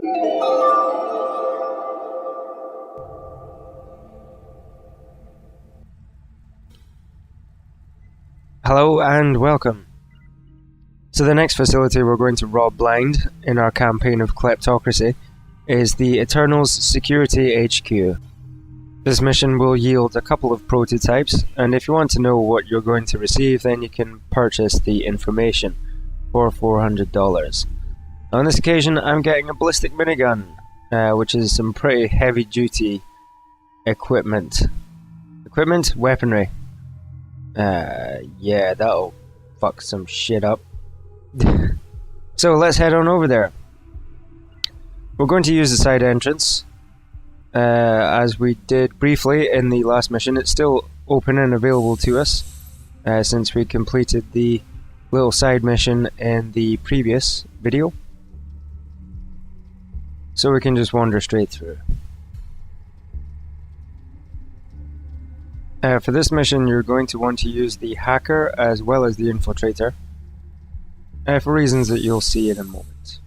Hello and welcome. So the next facility we're going to rob blind in our campaign of kleptocracy is the Eternals Security HQ. This mission will yield a couple of prototypes, and if you want to know what you're going to receive, then you can purchase the information for $400. On this occasion, I'm getting a ballistic minigun, which is some pretty heavy-duty equipment. Weaponry. Yeah, that'll fuck some shit up. So let's head on over there. We're going to use the side entrance. As we did briefly in the last mission, it's still open and available to us since we completed the little side mission in the previous video. So we can just wander straight through. For this mission, you're going to want to use the hacker as well as the infiltrator, for reasons that you'll see in a moment.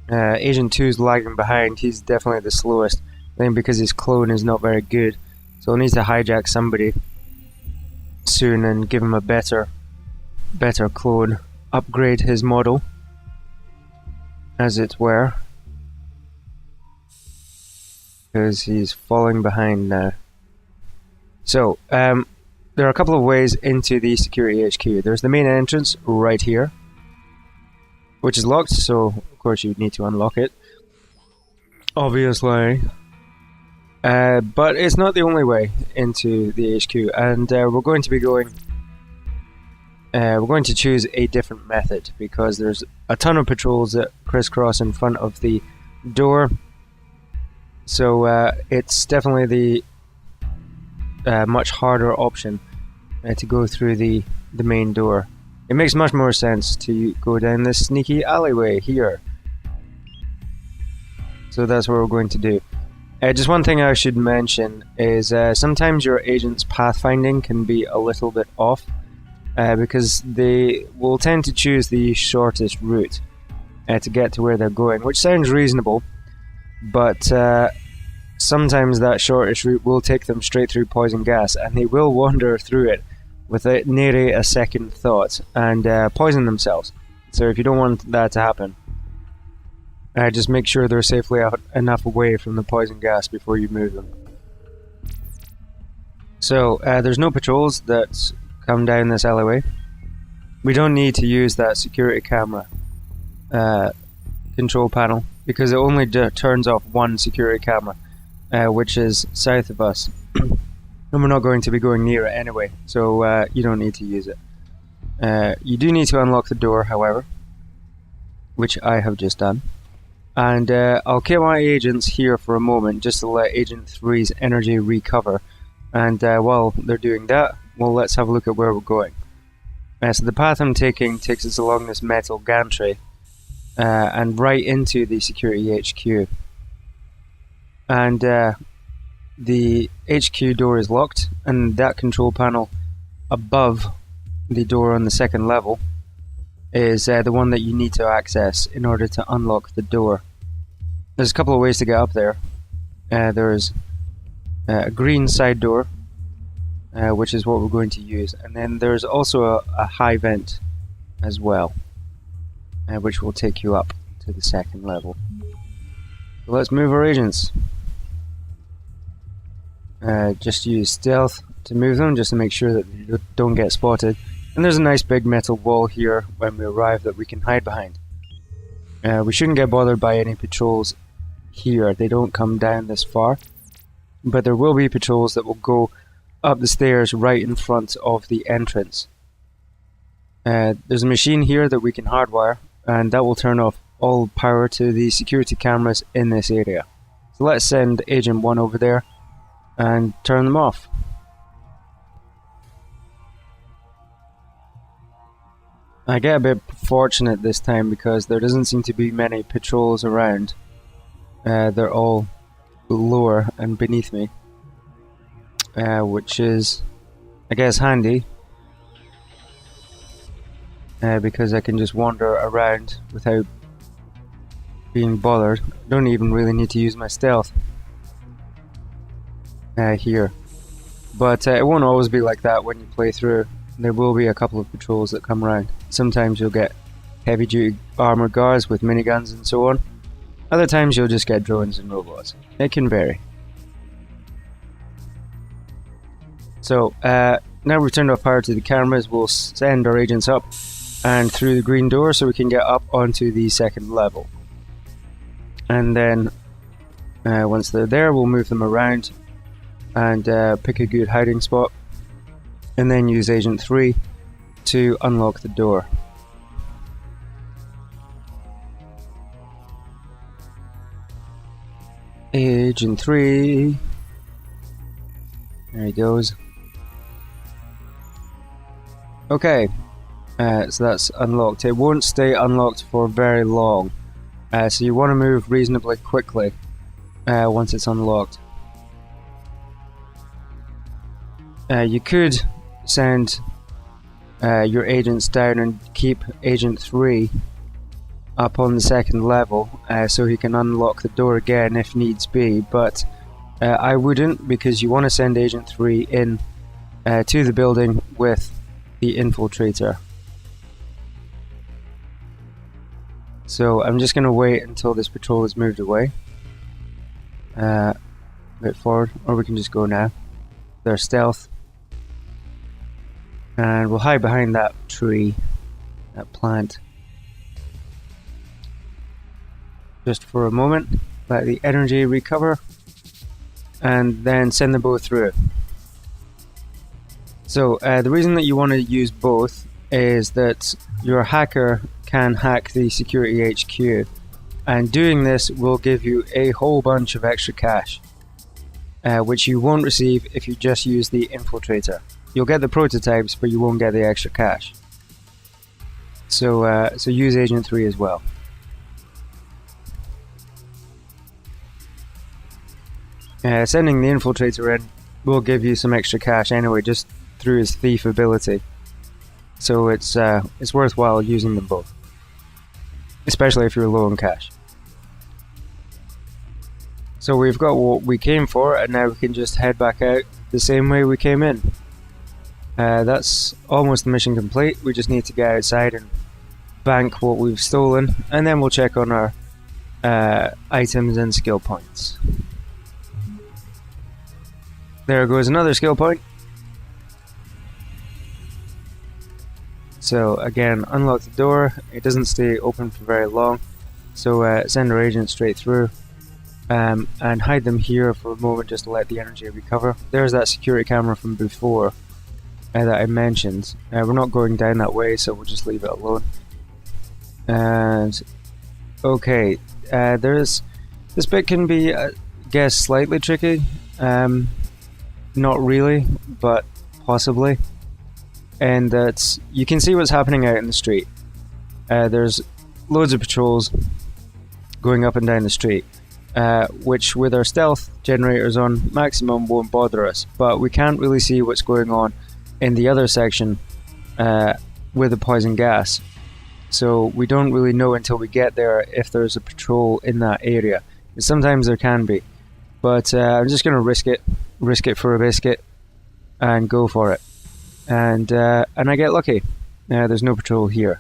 Agent 2's lagging behind. He's definitely the slowest, I think because his clone is not very good, so we'll need to hijack somebody soon and give him a better clone. Upgrade his model, as it were, because he's falling behind now. So, there are a couple of ways into the security HQ. There's the main entrance right here, which is locked, so of course you need to unlock it, obviously. But it's not the only way into the HQ, and we're going to choose a different method because there's a ton of patrols that crisscross in front of the door. So it's definitely the much harder option to go through the main door. It makes much more sense to go down this sneaky alleyway here. So that's what we're going to do. Just one thing I should mention is sometimes your agent's pathfinding can be a little bit off because they will tend to choose the shortest route to get to where they're going, which sounds reasonable, but sometimes that shortest route will take them straight through poison gas, and they will wander through it without nary a second thought and poison themselves. So if you don't want that to happen, just make sure they're safely out enough away from the poison gas before you move them. So there's no patrols that come down this alleyway. We don't need to use that security camera control panel because it only turns off one security camera, which is south of us. And we're not going to be going near it anyway, so you don't need to use it. You do need to unlock the door, however, which I have just done. And I'll keep my agents here for a moment just to let Agent 3's energy recover. And while they're doing that, well, let's have a look at where we're going. So the path I'm taking takes us along this metal gantry and right into the security HQ. And the HQ door is locked, and that control panel above the door on the second level is the one that you need to access in order to unlock the door. There's a couple of ways to get up there. There's a green side door, which is what we're going to use, and then there's also a high vent as well, which will take you up to the second level. So let's move our agents. Just use stealth to move them, just to make sure that they don't get spotted. And there's a nice big metal wall here when we arrive that we can hide behind. We shouldn't get bothered by any patrols here. They don't come down this far. But there will be patrols that will go up the stairs right in front of the entrance. There's a machine here that we can hardwire, and that will turn off all power to the security cameras in this area. So let's send Agent 1 over there and turn them off. I get a bit fortunate this time because there doesn't seem to be many patrols around. They're all lower and beneath me, which is, I guess, handy because I can just wander around without being bothered. I don't even really need to use my stealth here. But it won't always be like that when you play through. There will be a couple of patrols that come around. Sometimes you'll get heavy duty armored guards with miniguns and so on. Other times you'll just get drones and robots. It can vary. So now we've turned off power to the cameras, we'll send our agents up and through the green door so we can get up onto the second level. And then once they're there, we'll move them around and pick a good hiding spot, and then use Agent 3 to unlock the door. Agent 3, there he goes. Okay, so that's unlocked. It won't stay unlocked for very long, so you want to move reasonably quickly once it's unlocked. You could send your agents down and keep Agent 3 up on the second level so he can unlock the door again if needs be, but I wouldn't, because you want to send Agent 3 in to the building with the infiltrator. So I'm just going to wait until this patrol has moved away. A bit forward, or we can just go now. They're stealth. And we'll hide behind that tree, that plant. Just for a moment, let the energy recover, and then send them both through. So the reason that you want to use both is that your hacker can hack the security HQ, and doing this will give you a whole bunch of extra cash, which you won't receive if you just use the infiltrator. You'll get the prototypes, but you won't get the extra cash. So so use Agent 3 as well. Sending the infiltrator in will give you some extra cash anyway, just through his thief ability. So it's worthwhile using them both, especially if you're low on cash. So we've got what we came for, and now we can just head back out the same way we came in. That's almost the mission complete. We just need to get outside and bank what we've stolen, and then we'll check on our items and skill points. There goes another skill point. So again, unlock the door. It doesn't stay open for very long, so send our agent straight through, and hide them here for a moment just to let the energy recover. There's that security camera from before that I mentioned. We're not going down that way, so we'll just leave it alone. And okay, this bit can be, I guess, slightly tricky. Not really, but possibly. And that you can see what's happening out in the street. There's loads of patrols going up and down the street, which with our stealth generators on maximum won't bother us, but we can't really see what's going on in the other section with the poison gas. So we don't really know until we get there if there's a patrol in that area. And sometimes there can be, but I'm just going to risk it for a biscuit and go for it. And I get lucky. There's no patrol here.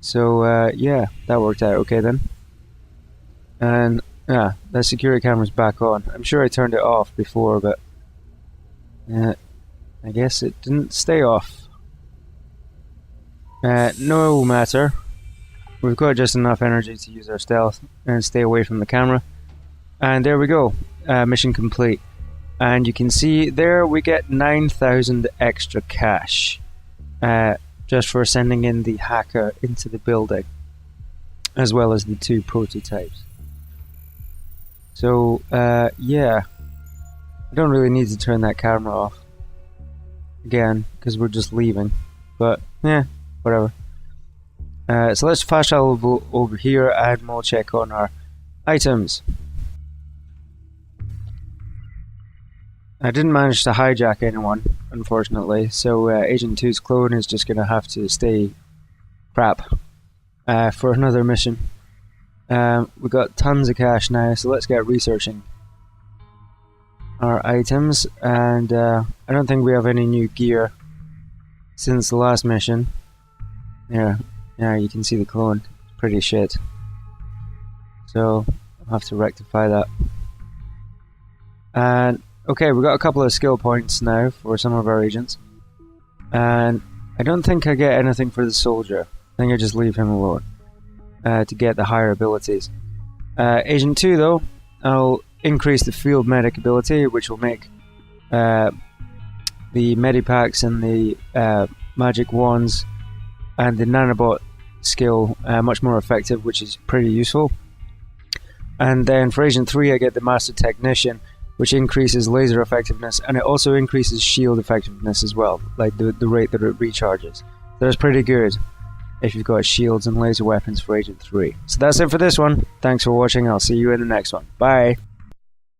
So yeah, that worked out okay then. And yeah, that security camera's back on. I'm sure I turned it off before, but I guess it didn't stay off. No matter. We've got just enough energy to use our stealth and stay away from the camera. And there we go. Mission complete. And you can see there we get 9,000 extra cash just for sending in the hacker into the building, as well as the 2 prototypes. So yeah, I don't really need to turn that camera off again because we're just leaving, but yeah, whatever. So let's fast travel over here and we'll check on our items. I didn't manage to hijack anyone, unfortunately, so Agent 2's clone is just going to have to stay crap. for another mission. We've got tons of cash now, so let's get researching our items. And I don't think we have any new gear since the last mission. Yeah, you can see the clone. It's pretty shit. So I'll have to rectify that. And okay, we've got a couple of skill points now for some of our agents. And I don't think I get anything for the soldier. I think I just leave him alone to get the higher abilities. Agent 2 though, I'll increase the field medic ability, which will make the medipacks and the magic wands and the nanobot skill much more effective, which is pretty useful. And then for Agent 3 I get the Master Technician, which increases laser effectiveness, and it also increases shield effectiveness as well, like the rate that it recharges. So that's pretty good if you've got shields and laser weapons for Agent 3. So that's it for this one. Thanks for watching. I'll see you in the next one. Bye!